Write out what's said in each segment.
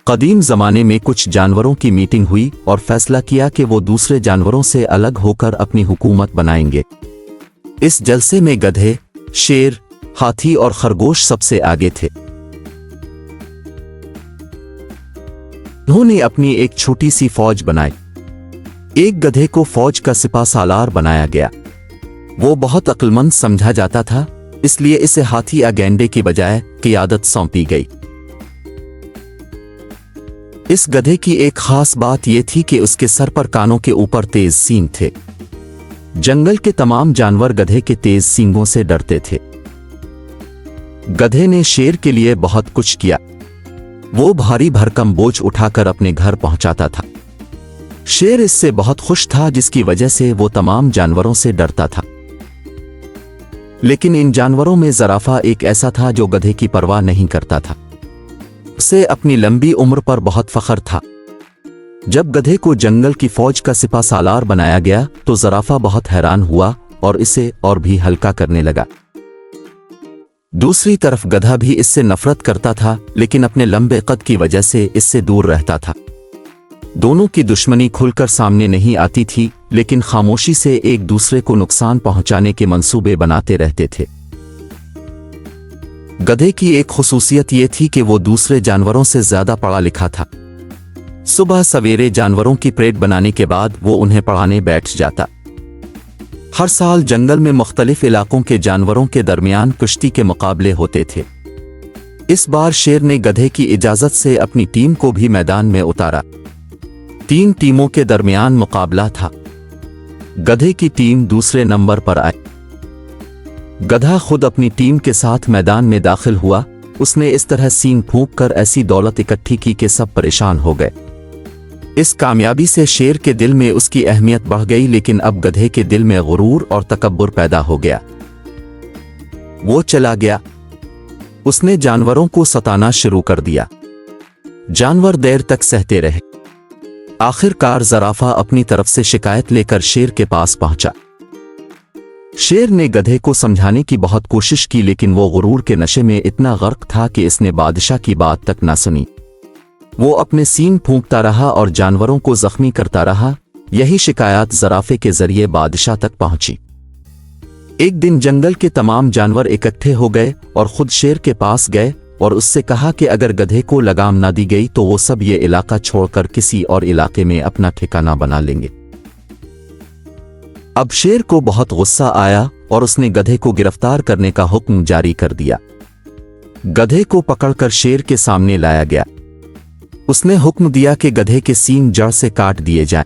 कदीम ज़माने में कुछ जानवरों की मीटिंग हुई और फैसला किया कि वो दूसरे जानवरों से अलग होकर अपनी हुकूमत बनाएंगे। इस जलसे में गधे, शेर, हाथी और खरगोश सबसे आगे थे। उन्होंने अपनी एक छोटी सी फौज बनाई। एक गधे को फौज का सिपा सालार बनाया गया। वो बहुत अक्लमंद समझा जाता था, इसलिए इसे हाथी या गैंडे की बजाय क़ियादत सौंपी गई। इस गधे की एक खास बात यह थी कि उसके सर पर कानों के ऊपर तेज सींग थे। जंगल के तमाम जानवर गधे के तेज सींगों से डरते थे। गधे ने शेर के लिए बहुत कुछ किया। वो भारी भरकम बोझ उठाकर अपने घर पहुंचाता था। शेर इससे बहुत खुश था, जिसकी वजह से वो तमाम जानवरों से डरता था। लेकिन इन जानवरों में ज़राफ़ा एक ऐसा था जो गधे की परवाह नहीं करता था। उसे अपनी लंबी उम्र पर बहुत फख्र था। जब गधे को जंगल की फौज का सिपा सालार बनाया गया तो ज़राफ़ा बहुत हैरान हुआ और इसे और भी हल्का करने लगा। दूसरी तरफ गधा भी इससे नफरत करता था, लेकिन अपने लंबे कद की वजह से इससे दूर रहता था। दोनों की दुश्मनी खुलकर सामने नहीं आती थी, लेकिन खामोशी से एक दूसरे को नुकसान पहुंचाने के मंसूबे बनाते रहते थे। गधे की एक खुसूसियत यह थी कि वो दूसरे जानवरों से ज्यादा पढ़ा लिखा था। सुबह सवेरे जानवरों की परेड बनाने के बाद वो उन्हें पढ़ाने बैठ जाता। हर साल जंगल में मुख्तलिफ इलाकों के जानवरों के दरमियान कुश्ती के मुकाबले होते थे। इस बार शेर ने गधे की इजाजत से अपनी टीम को भी मैदान में उतारा। 3 टीमों के दरमियान मुकाबला था। गधे की टीम दूसरे नंबर पर आई। गधा खुद अपनी टीम के साथ मैदान में दाखिल हुआ। उसने इस तरह सींग फूंक कर ऐसी दौलत इकट्ठी की कि सब परेशान हो गए। इस कामयाबी से शेर के दिल में उसकी अहमियत बढ़ गई, लेकिन अब गधे के दिल में गुरूर और तकब्बुर पैदा हो गया। वो चला गया। उसने जानवरों को सताना शुरू कर दिया। जानवर देर तक सहते रहे। आखिरकार ज़राफ़ा अपनी तरफ से शिकायत लेकर शेर के पास पहुंचा। शेर ने गधे को समझाने की बहुत कोशिश की, लेकिन वो गुरूर के नशे में इतना गर्क था कि इसने बादशाह की बात तक ना सुनी। वो अपने सींग फूंकता रहा और जानवरों को जख्मी करता रहा। यही शिकायत ज़राफ़े के जरिए बादशाह तक पहुंची। एक दिन जंगल के तमाम जानवर इकट्ठे हो गए और खुद शेर के पास गए और उससे कहा कि अगर गधे को लगाम ना दी गई तो वो सब ये इलाका छोड़कर किसी और इलाके में अपना ठिकाना बना लेंगे। अब शेर को बहुत गुस्सा आया और उसने गधे को गिरफ्तार करने का हुक्म जारी कर दिया। गधे को पकड़कर शेर के सामने लाया गया। उसने हुक्म दिया कि गधे के सींग जड़ से काट दिए जाएं।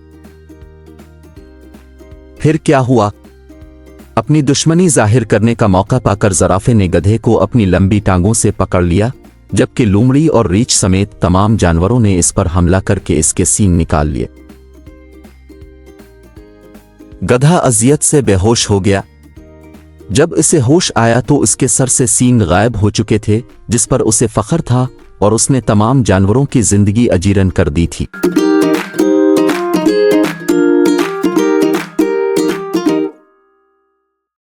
फिर क्या हुआ? अपनी दुश्मनी जाहिर करने का मौका पाकर ज़राफ़े ने गधे को अपनी लंबी टांगों से पकड़ लिया, जबकि लोमड़ी और रीछ समेत तमाम जानवरों ने इस पर हमला करके इसके सींग निकाल लिए। गधा अजियत से बेहोश हो गया। जब इसे होश आया तो उसके सर से सींग गायब हो चुके थे, जिस पर उसे फख्र था और उसने तमाम जानवरों की जिंदगी अजीरन कर दी थी।